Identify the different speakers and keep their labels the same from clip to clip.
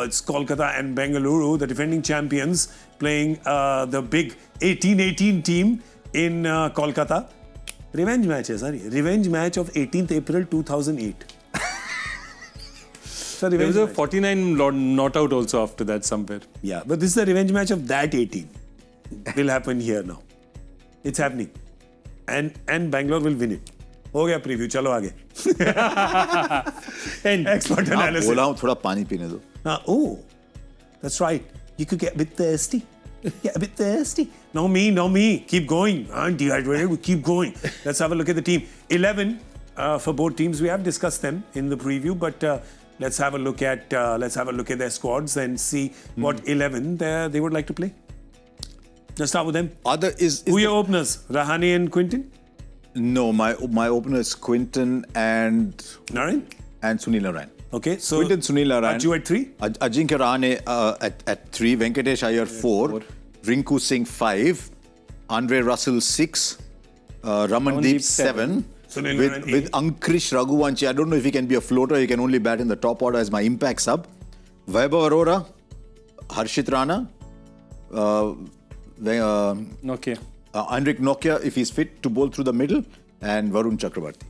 Speaker 1: it's Kolkata and Bengaluru, the defending champions, playing the big 18-18 team in Kolkata. Revenge match, sorry. Revenge match of 18th April 2008. So
Speaker 2: there was a
Speaker 1: match.
Speaker 2: 49 not out also after that somewhere.
Speaker 1: Yeah, but this is the revenge match of that 18. Will happen here now. It's happening. And Bangalore will win it. हो गया preview, चलो आगे. And expert analysis.
Speaker 3: बोला हूँ थोड़ा पानी पीने दो.
Speaker 1: Oh, that's right. You could get a bit thirsty. Get a bit thirsty. No me. Keep going. I'm dehydrated. We keep going. Let's have a look at the team. 11 for both teams. We have discussed them in the preview, but let's have a look at their squads and see what 11 they would like to play. Let's start with them. Who are your openers? Rahane and Quinton?
Speaker 3: No, my opener is Quinton and
Speaker 1: Narayan?
Speaker 3: And Sunil Narayan.
Speaker 1: Okay, so
Speaker 3: Quinton, Sunil Narayan.
Speaker 1: Aju at 3?
Speaker 3: Ajinkya Rahane at 3, Venkatesh Iyer 4, Rinku Singh 5, Andre Russell 6, Ramandeep 7. With Ankrish Raghuvanshi. I don't know if he can be a floater. He can only bat in the top order as my impact sub. Vaibhav Arora, Harshit Rana,
Speaker 2: Nokia.
Speaker 3: Andrik Nokia, if he's fit to bowl through the middle, and Varun Chakrabarti.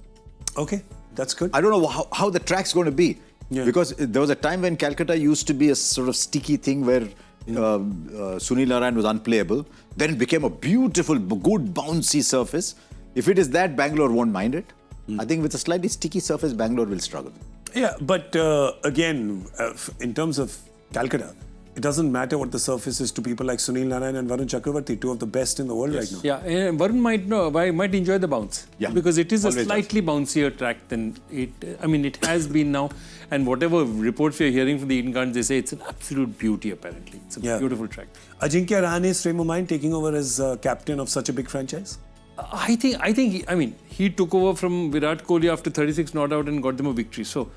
Speaker 1: Okay, that's good.
Speaker 3: I don't know how the track's going to be.
Speaker 1: Yeah.
Speaker 3: Because there was a time when Calcutta used to be a sort of sticky thing where Sunil Narayan was unplayable. Then it became a beautiful, good, bouncy surface. If it is that, Bangalore won't mind it. I think with a slightly sticky surface, Bangalore will struggle.
Speaker 1: Yeah, but again, in terms of Calcutta, it doesn't matter what the surface is to people like Sunil Narayan and Varun Chakrabarti, two of the best in the world right now.
Speaker 2: Yeah, Varun might enjoy the bounce.
Speaker 3: Yeah.
Speaker 2: Because it is
Speaker 3: Always
Speaker 2: a slightly bouncier track than it. I mean, it has been now. And whatever reports we are hearing from the Eden Gardens, they say it's an absolute beauty, apparently. It's a beautiful track.
Speaker 1: Ajinkya Rahane's frame of mind taking over as captain of such a big franchise?
Speaker 2: I think he took over from Virat Kohli after 36 not out and got them a victory. So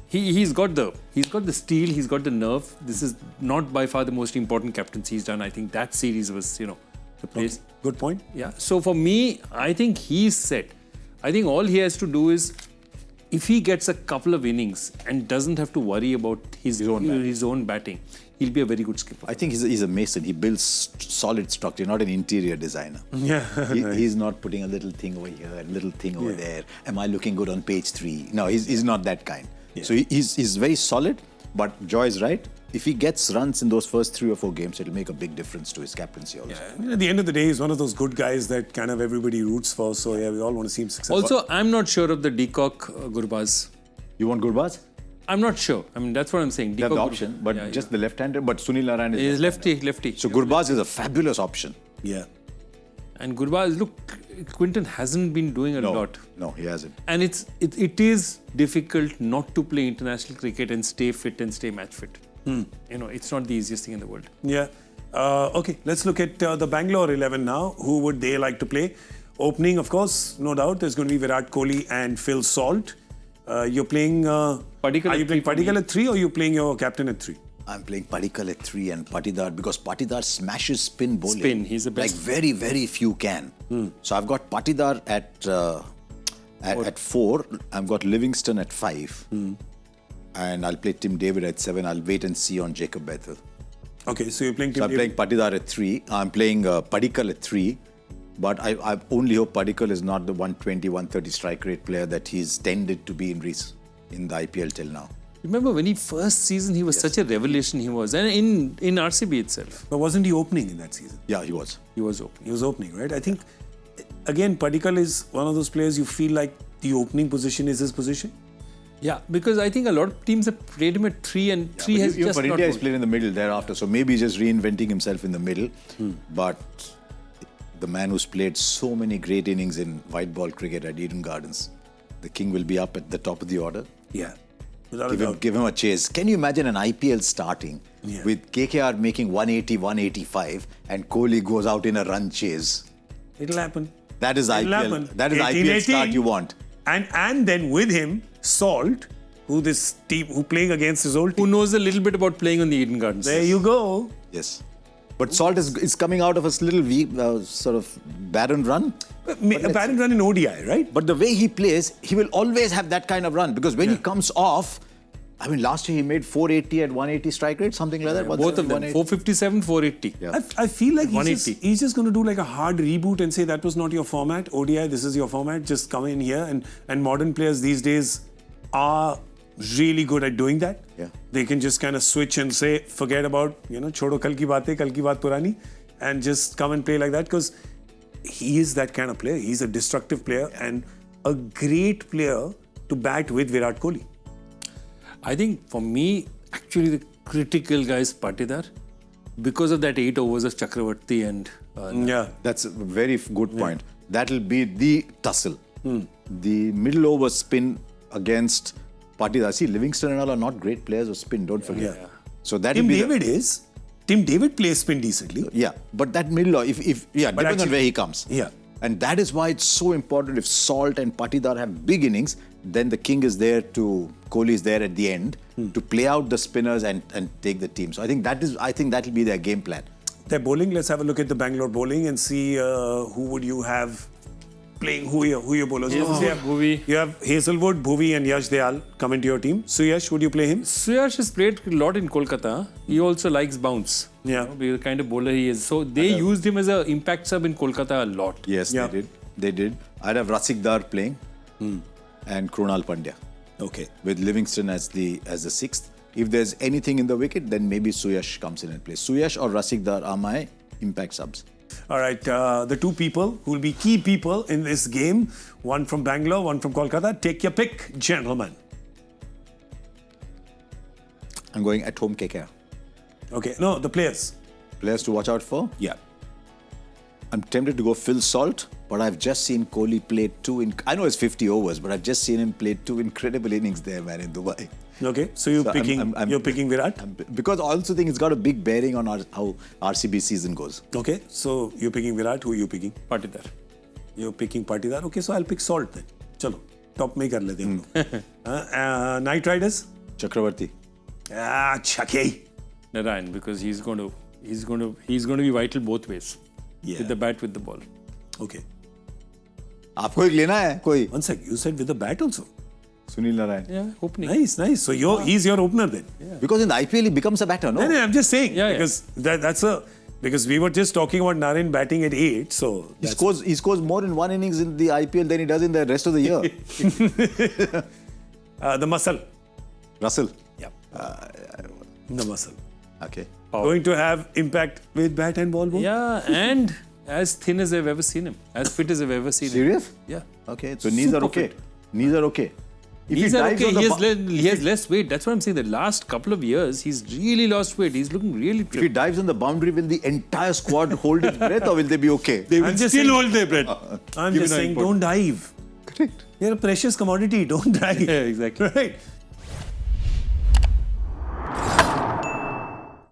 Speaker 2: he's got the steel, he's got the nerve. This is not by far the most important captaincy he's done. I think that series was, the place.
Speaker 1: Okay. Good point.
Speaker 2: Yeah. So for me, I think he's set. I think all he has to do is, if he gets a couple of innings and doesn't have to worry about his own batting, he'll be a very good skipper.
Speaker 3: I think he's a mason. He builds solid structure, not an interior designer.
Speaker 1: Yeah.
Speaker 3: He's not putting a little thing over here, a little thing over there. Am I looking good on page 3? No, he's not that kind. Yeah. So he's very solid, but Joy is right. If he gets runs in those first 3 or 4 games, it'll make a big difference to his captaincy also.
Speaker 1: Yeah. At the end of the day, he's one of those good guys that kind of everybody roots for. So yeah, we all want to see him successful.
Speaker 2: Also, I'm not sure of the Deacock Gurbaz.
Speaker 3: You want Gurbaz?
Speaker 2: I'm not sure. I mean, that's what I'm saying.
Speaker 3: They have the option, but just the left-hander. But Sunil Narayan is
Speaker 2: lefty.
Speaker 3: So Gurbaz is a fabulous option.
Speaker 1: Yeah.
Speaker 2: And Gurbaz, look, Quinton hasn't been doing a lot.
Speaker 3: No, he hasn't.
Speaker 2: And it is difficult not to play international cricket and stay fit and stay match fit. It's not the easiest thing in the world.
Speaker 1: Yeah. Okay, let's look at the Bangalore 11 now. Who would they like to play? Opening, of course, no doubt. There's going to be Virat Kohli and Phil Salt. You're playing... Are you playing Padikkal at 3 or are you playing your captain at 3?
Speaker 3: I'm playing Padikkal at 3 and Patidar because Patidar smashes spin bowling.
Speaker 2: Spin, he's the best.
Speaker 3: Like very, very few can. So I've got Patidar at 4. I've got Livingston at 5. And I'll play Tim David at 7. I'll wait and see on Jacob Bethel.
Speaker 1: Okay, so you're playing Tim
Speaker 3: David. I'm playing Patidar at 3. I'm playing Padikkal at 3. But I only hope Padikkal is not the 120, 130 strike rate player that he's tended to be in the IPL till now.
Speaker 2: Remember when he first season, he was such a revelation he was. And in RCB itself.
Speaker 1: But wasn't he opening in that season?
Speaker 3: Yeah, he was.
Speaker 2: He was opening.
Speaker 1: He was opening, right? I think, again, Padikkal is one of those players you feel like the opening position is his position.
Speaker 2: Yeah, because I think a lot of teams have played him at 3 and 3 has just
Speaker 3: for
Speaker 2: not
Speaker 3: India, he's played in the middle thereafter. So maybe he's just reinventing himself in the middle. But the man who's played so many great innings in white ball cricket at Eden Gardens, the king will be up at the top of the order.
Speaker 1: Yeah.
Speaker 3: Give him a chase. Can you imagine an IPL starting with KKR making 180, 185 and Kohli goes out in a run chase?
Speaker 1: It'll happen.
Speaker 3: That is IPL. That is IPL start you want.
Speaker 1: And then with him, Salt, who playing against his old team.
Speaker 2: Who knows a little bit about playing on the Eden Gardens.
Speaker 1: There you go.
Speaker 3: Yes. But Salt is coming out of a little sort of barren run.
Speaker 1: A barren run in ODI, right?
Speaker 3: But the way he plays, he will always have that kind of run because when he comes off, I mean, last year he made 480 at 180 strike rate, something like that.
Speaker 2: Both of them, 457, 480.
Speaker 3: Yeah.
Speaker 1: I feel like
Speaker 2: 180.
Speaker 1: he's just going to do like a hard reboot and say that was not your format. ODI, this is your format. Just come in here. And modern players these days are really good at doing that.
Speaker 3: Yeah.
Speaker 1: They can just kind of switch and say, forget about, chodo kal ki baat purani, and just come and play like that, because he is that kind of player. He's a destructive player and a great player to bat with Virat Kohli.
Speaker 2: I think for me, actually the critical guy is Patidar, because of that 8 overs of Chakravarti and...
Speaker 1: Yeah.
Speaker 3: That's a very good point. That'll be the tussle. The middle over spin against Patidar. See, Livingston and all are not great players of spin, don't forget.
Speaker 1: Yeah.
Speaker 3: So that
Speaker 1: Tim David is. Tim David plays spin decently.
Speaker 3: Yeah, but that middle, depends on where he comes.
Speaker 1: Yeah.
Speaker 3: And that is why it's so important. If Salt and Patidar have big innings, then the king is there Kohli is there at the end to play out the spinners and take the team. So I think that'll be their game plan.
Speaker 1: Their bowling, let's have a look at the Bangalore bowling and see who would you have playing, who your bowlers.
Speaker 2: Bhuvi.
Speaker 1: You have Hazelwood, Bhuvi and Yash Dayal come into your team. Suyash, would you play him?
Speaker 2: Suyash has played a lot in Kolkata. He also likes bounce.
Speaker 1: Yeah.
Speaker 2: The kind of bowler he is. So they used him as an impact sub in Kolkata a lot.
Speaker 3: Yes,
Speaker 1: Yeah.
Speaker 3: They did. I'd have Rasikdar playing and Krunal Pandya
Speaker 1: Okay.
Speaker 3: with Livingston as the sixth. If there's anything in the wicket, then maybe Suyash comes in and plays. Suyash or Rasikdar are my impact subs.
Speaker 1: All right. The two people who will be key people in this game, one from Bangalore, one from Kolkata. Take your pick, gentlemen.
Speaker 3: I'm going at home KKR.
Speaker 1: Okay. No, the players.
Speaker 3: Players to watch out for?
Speaker 1: Yeah.
Speaker 3: I'm tempted to go Phil Salt, but I've just seen Kohli play I know it's 50 overs, but I've just seen him play 2 incredible innings there, man, in Dubai.
Speaker 1: Okay. So you're picking Virat?
Speaker 3: Because I also think it's got a big bearing on how RCB season goes.
Speaker 1: Okay. So you're picking Virat. Who are you picking?
Speaker 2: Patidar.
Speaker 1: You're picking Patidar. Okay. So I'll pick Salt then. Chalo. Top mein kar lete hum log. Night Riders?
Speaker 3: Chakravarti.
Speaker 1: Chake.
Speaker 2: Narayan, because he's going to be vital both ways.
Speaker 1: Yeah.
Speaker 2: With the bat, with the ball.
Speaker 1: Okay.
Speaker 3: आपको एक लेना है कोई?
Speaker 1: One sec. You said with the bat also.
Speaker 3: Sunil Narayan.
Speaker 2: Yeah, opening.
Speaker 1: Nice. So he's your opener then. Yeah.
Speaker 3: Because in the IPL he becomes a batter, no?
Speaker 1: No, I'm just saying.
Speaker 2: Yeah,
Speaker 1: because because we were just talking about Narayan batting at 8, so
Speaker 3: He scores more in one innings in the IPL than he does in the rest of the year.
Speaker 1: The muscle.
Speaker 3: Russell.
Speaker 1: Yeah. The muscle.
Speaker 3: Okay.
Speaker 1: Going to have impact with bat and ball.
Speaker 2: Yeah, and as thin as I've ever seen him. As fit as I've ever seen him.
Speaker 3: Serious?
Speaker 2: Yeah.
Speaker 3: Okay. So knees are
Speaker 2: Super
Speaker 3: okay.
Speaker 2: fit.
Speaker 3: Knees are okay. If
Speaker 2: Knees are
Speaker 3: dives
Speaker 2: okay.
Speaker 3: on the
Speaker 2: He has less weight. That's what I'm saying. The last couple of years, he's really lost weight. He's looking really
Speaker 3: If he
Speaker 2: fit.
Speaker 3: dives on the boundary, will the entire squad hold its breath or will they be okay?
Speaker 2: They will
Speaker 1: I'm just
Speaker 2: still
Speaker 1: saying-
Speaker 2: hold their breath.
Speaker 1: I'm
Speaker 2: Given
Speaker 1: just
Speaker 2: how
Speaker 1: saying,
Speaker 2: important.
Speaker 1: don't dive.
Speaker 3: Correct.
Speaker 1: You're a precious commodity. Don't dive.
Speaker 2: Yeah, exactly.
Speaker 1: Right.